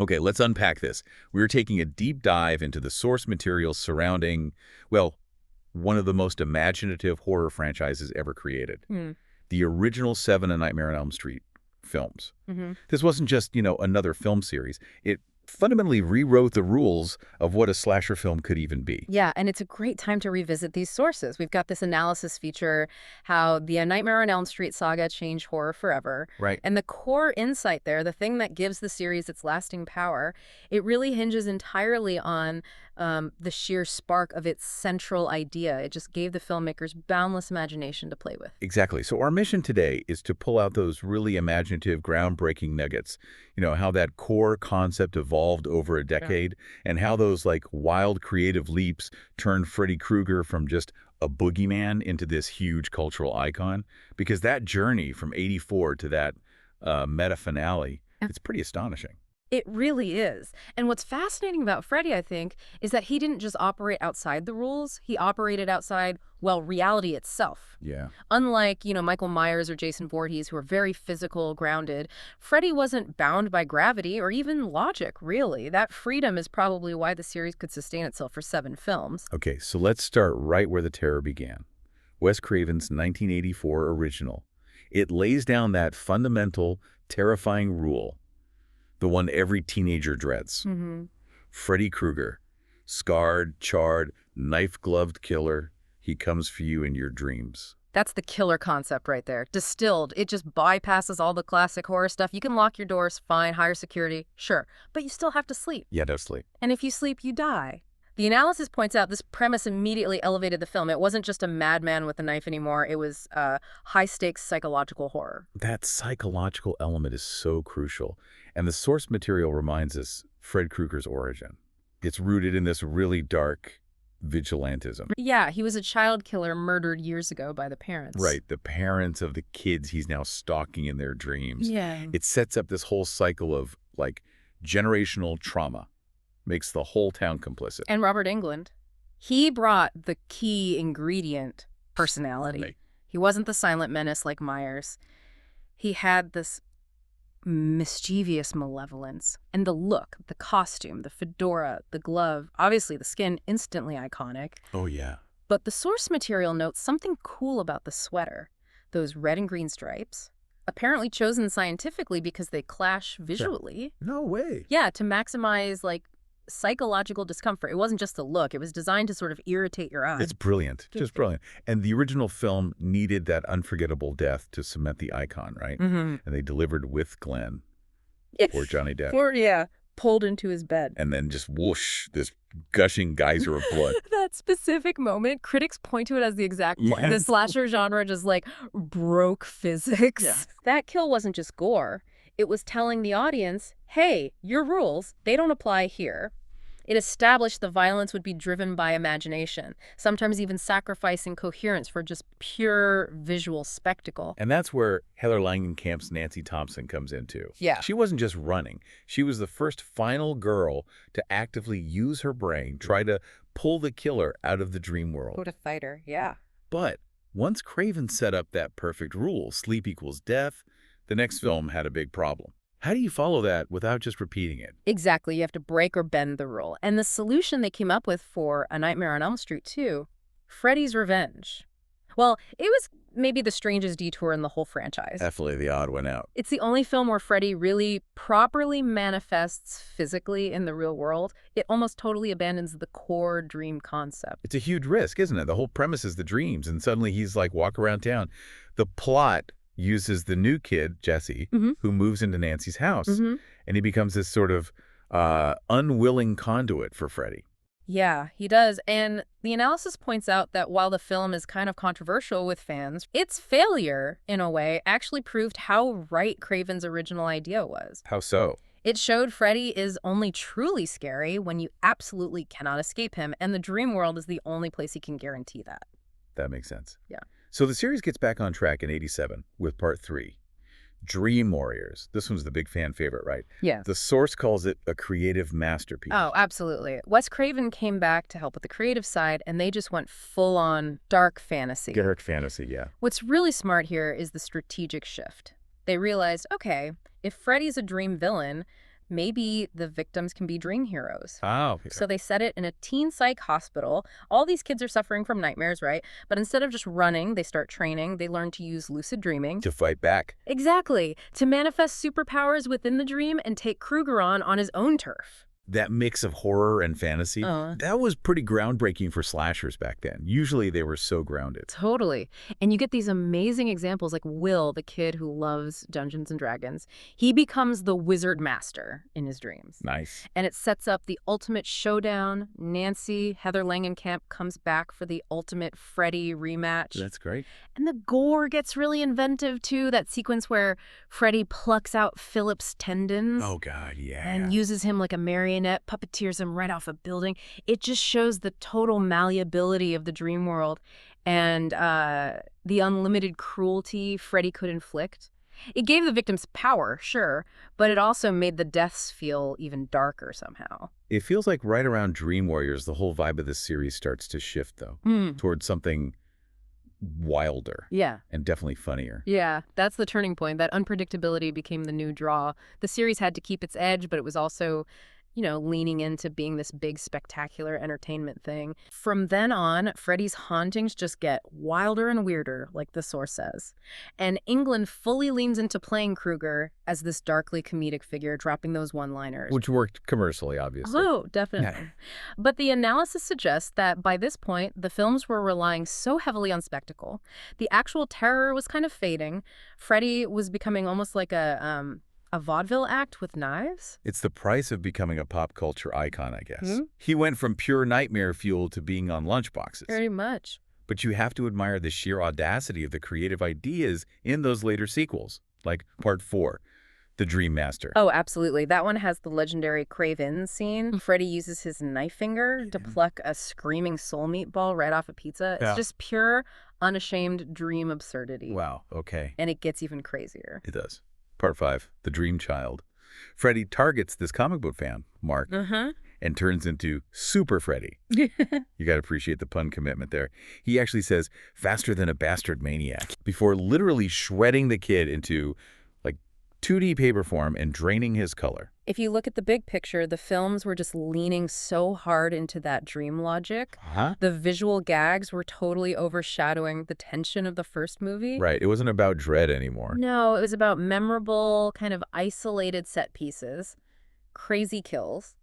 Okay, let's unpack this. We're taking a deep dive into the source material surrounding, well, one of the most imaginative horror franchises ever created. Hmm. The original Seven: A Nightmare on Elm Street films. Mm-hmm. This wasn't just, another film series. It fundamentally rewrote the rules of what a slasher film could even be. Yeah, and it's a great time to revisit these sources. We've got this analysis feature, how the Nightmare on Elm Street saga changed horror forever. Right. And the core insight there, the thing that gives the series its lasting power, it really hinges entirely on the sheer spark of its central idea. It just gave the filmmakers boundless imagination to play with. Exactly. So our mission today is to pull out those really imaginative, groundbreaking nuggets. How that core concept evolved over a decade and how those wild creative leaps turned Freddy Krueger from just a boogeyman into this huge cultural icon. Because that journey from '84 to that meta finale, it's pretty astonishing. It really is. And what's fascinating about Freddy, I think, is that he didn't just operate outside the rules. He operated outside, well, reality itself. Yeah. Unlike, Michael Myers or Jason Voorhees, who are very physical, grounded, Freddy wasn't bound by gravity or even logic, really. That freedom is probably why the series could sustain itself for 7 films. Okay, so let's start right where the terror began. Wes Craven's 1984 original. It lays down that fundamental, terrifying rule. The one every teenager dreads. Mm-hmm. Freddy Krueger, scarred, charred, knife-gloved killer. He comes for you in your dreams. That's the killer concept right there. Distilled. It just bypasses all the classic horror stuff. You can lock your doors, fine, higher security, sure. But you still have to sleep. Yeah, no sleep. And if you sleep, you die. The analysis points out this premise immediately elevated the film. It wasn't just a madman with a knife anymore. It was high-stakes psychological horror. That psychological element is so crucial. And the source material reminds us Fred Krueger's origin. It's rooted in this really dark vigilantism. Yeah, he was a child killer murdered years ago by the parents. Right, the parents of the kids he's now stalking in their dreams. Yeah. It sets up this whole cycle of, generational trauma. Makes the whole town complicit. And Robert Englund, he brought the key ingredient, personality. Right. He wasn't the silent menace like Myers. He had this mischievous malevolence. And the look, the costume, the fedora, the glove, obviously the skin, instantly iconic. Oh, yeah. But the source material notes something cool about the sweater. Those red and green stripes, apparently chosen scientifically because they clash visually. No way. Yeah, to maximize, psychological discomfort. It wasn't just a look. It was designed to sort of irritate your eyes. It's brilliant. Just brilliant. And the original film needed that unforgettable death to cement the icon, right? Mm-hmm. And they delivered with Glenn. Poor Johnny Depp. Pulled into his bed. And then just whoosh, this gushing geyser of blood. That specific moment, critics point to it as the exact point. Yeah. The slasher genre just broke physics. Yeah. That kill wasn't just gore. It was telling the audience, hey, your rules, they don't apply here. It established the violence would be driven by imagination, sometimes even sacrificing coherence for just pure visual spectacle. And that's where Heather Langenkamp's Nancy Thompson comes in, too. Yeah. She wasn't just running. She was the first final girl to actively use her brain, try to pull the killer out of the dream world. What a fighter, yeah. But once Craven set up that perfect rule, sleep equals death, the next film had a big problem. How do you follow that without just repeating it? Exactly. You have to break or bend the rule. And the solution they came up with for A Nightmare on Elm Street 2, Freddy's Revenge. Well, it was maybe the strangest detour in the whole franchise. Definitely the odd one out. It's the only film where Freddy really properly manifests physically in the real world. It almost totally abandons the core dream concept. It's a huge risk, isn't it? The whole premise is the dreams, and suddenly he's walk around town. The plot uses the new kid, Jesse, who moves into Nancy's house, and he becomes this sort of unwilling conduit for Freddy. Yeah, he does. And the analysis points out that while the film is kind of controversial with fans, its failure, in a way, actually proved how right Craven's original idea was. How so? It showed Freddy is only truly scary when you absolutely cannot escape him, and the dream world is the only place he can guarantee that. That makes sense. Yeah. So the series gets back on track in '87 with Part 3. Dream Warriors. This one's the big fan favorite, right? Yeah. The source calls it a creative masterpiece. Oh, absolutely. Wes Craven came back to help with the creative side, and they just went full-on dark fantasy. Dark fantasy, yeah. What's really smart here is the strategic shift. They realized, okay, if Freddy's a dream villain, maybe the victims can be dream heroes. Oh, So they set it in a teen psych hospital. All these kids are suffering from nightmares, right? But instead of just running, they start training. They learn to use lucid dreaming. to fight back. Exactly. To manifest superpowers within the dream and take Krueger on his own turf. That mix of horror and fantasy, that was pretty groundbreaking for slashers back then. Usually they were so grounded. Totally. And you get these amazing examples like Will, the kid who loves Dungeons and Dragons. He becomes the wizard master in his dreams. Nice. And it sets up the ultimate showdown. Nancy, Heather Langenkamp, comes back for the ultimate Freddy rematch. That's great. And the gore gets really inventive, too. That sequence where Freddy plucks out Philip's tendons. Oh, God, yeah. And uses him like a marionette, puppeteers him right off a building. It just shows the total malleability of the dream world and the unlimited cruelty Freddy could inflict. It gave the victims power, sure, but it also made the deaths feel even darker somehow. It feels like right around Dream Warriors, the whole vibe of the series starts to shift, though, towards something wilder. Yeah. And definitely funnier. Yeah, that's the turning point. That unpredictability became the new draw. The series had to keep its edge, but it was also, leaning into being this big, spectacular entertainment thing. From then on, Freddy's hauntings just get wilder and weirder, like the source says. And England fully leans into playing Krueger as this darkly comedic figure, dropping those one-liners. Which worked commercially, obviously. Oh, definitely. But the analysis suggests that by this point, the films were relying so heavily on spectacle. The actual terror was kind of fading. Freddy was becoming almost like a vaudeville act with knives? It's the price of becoming a pop culture icon, I guess. He went from pure nightmare fuel to being on lunchboxes. Very much. But you have to admire the sheer audacity of the creative ideas in those later sequels, like Part 4, The Dream Master. Oh, absolutely. That one has the legendary Craven scene. Freddy uses his knife finger to pluck a screaming soul meatball right off a pizza. It's just pure, unashamed dream absurdity. Wow, okay. And it gets even crazier. It does. Part 5, The Dream Child. Freddy targets this comic book fan, Mark, and turns into Super Freddy. You got to appreciate the pun commitment there. He actually says, faster than a bastard maniac, before literally shredding the kid into, 2D paper form and draining his color. If you look at the big picture, the films were just leaning so hard into that dream logic. The visual gags were totally overshadowing the tension of the first movie. Right. It wasn't about dread anymore. No, it was about memorable, kind of isolated set pieces, crazy kills.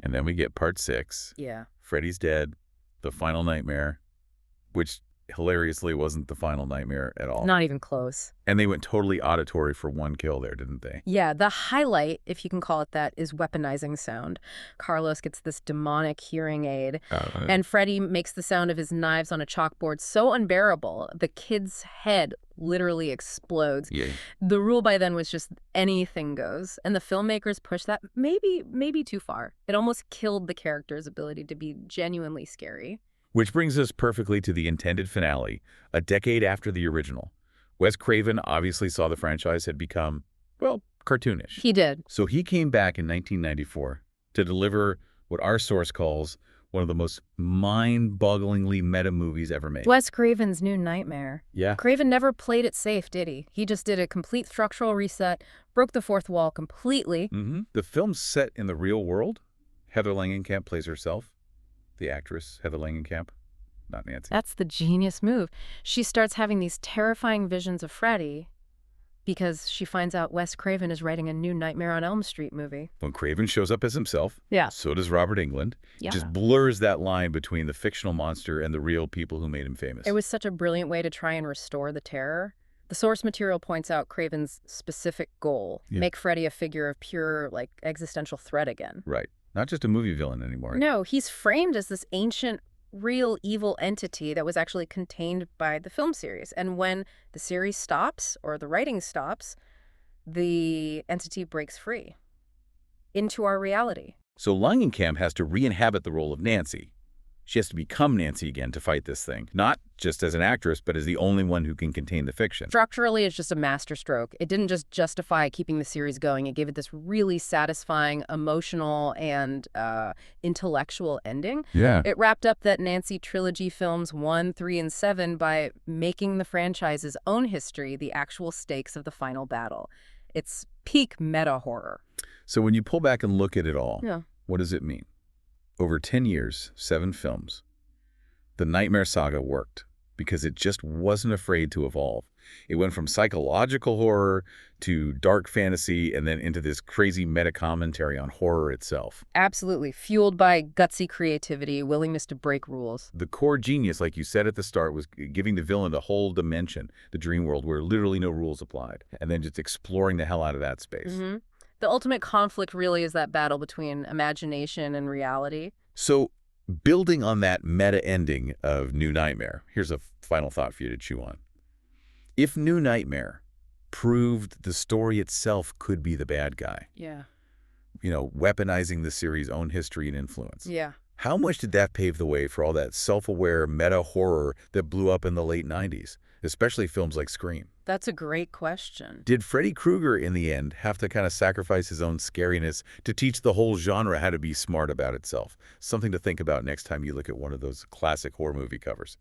And then we get Part 6. Yeah. Freddy's dead, the final nightmare, which hilariously wasn't the final nightmare at all. Not even close. And they went totally auditory for one kill there, didn't they? Yeah, the highlight, if you can call it that, is weaponizing sound. Carlos gets this demonic hearing aid, and Freddy makes the sound of his knives on a chalkboard so unbearable, the kid's head literally explodes. Yeah. The rule by then was just anything goes, and the filmmakers pushed that maybe too far. It almost killed the character's ability to be genuinely scary. Which brings us perfectly to the intended finale, a decade after the original. Wes Craven obviously saw the franchise had become, well, cartoonish. He did. So he came back in 1994 to deliver what our source calls one of the most mind-bogglingly meta movies ever made. Wes Craven's new nightmare. Yeah. Craven never played it safe, did he? He just did a complete structural reset, broke the fourth wall completely. The film's set in the real world. Heather Langenkamp plays herself. The actress, Heather Langenkamp, not Nancy. That's the genius move. She starts having these terrifying visions of Freddy because she finds out Wes Craven is writing a new Nightmare on Elm Street movie. When Craven shows up as himself, so does Robert Englund. Yeah. It just blurs that line between the fictional monster and the real people who made him famous. It was such a brilliant way to try and restore the terror. The source material points out Craven's specific goal, make Freddy a figure of pure, existential threat again. Right. Not just a movie villain anymore. No, he's framed as this ancient, real evil entity that was actually contained by the film series. And when the series stops, or the writing stops, the entity breaks free into our reality. So Langenkamp has to re-inhabit the role of Nancy. She has to become Nancy again to fight this thing, not just as an actress, but as the only one who can contain the fiction. Structurally, it's just a masterstroke. It didn't just justify keeping the series going. It gave it this really satisfying, emotional, and intellectual ending. Yeah. It wrapped up that Nancy trilogy films 1, 3, and 7 by making the franchise's own history the actual stakes of the final battle. It's peak meta horror. So when you pull back and look at it all, Yeah. what does it mean? Over 10 years, 7 films, the Nightmare Saga worked because it just wasn't afraid to evolve. It went from psychological horror to dark fantasy and then into this crazy meta-commentary on horror itself. Absolutely. Fueled by gutsy creativity, willingness to break rules. The core genius, like you said at the start, was giving the villain a whole dimension, the dream world, where literally no rules applied, and then just exploring the hell out of that space. The ultimate conflict really is that battle between imagination and reality. So, building on that meta ending of New Nightmare, here's a final thought for you to chew on. If New Nightmare proved the story itself could be the bad guy, Yeah. Weaponizing the series' own history and influence, Yeah. how much did that pave the way for all that self-aware meta horror that blew up in the late 90s, especially films like Scream? That's a great question. Did Freddy Krueger, in the end, have to kind of sacrifice his own scariness to teach the whole genre how to be smart about itself? Something to think about next time you look at one of those classic horror movie covers.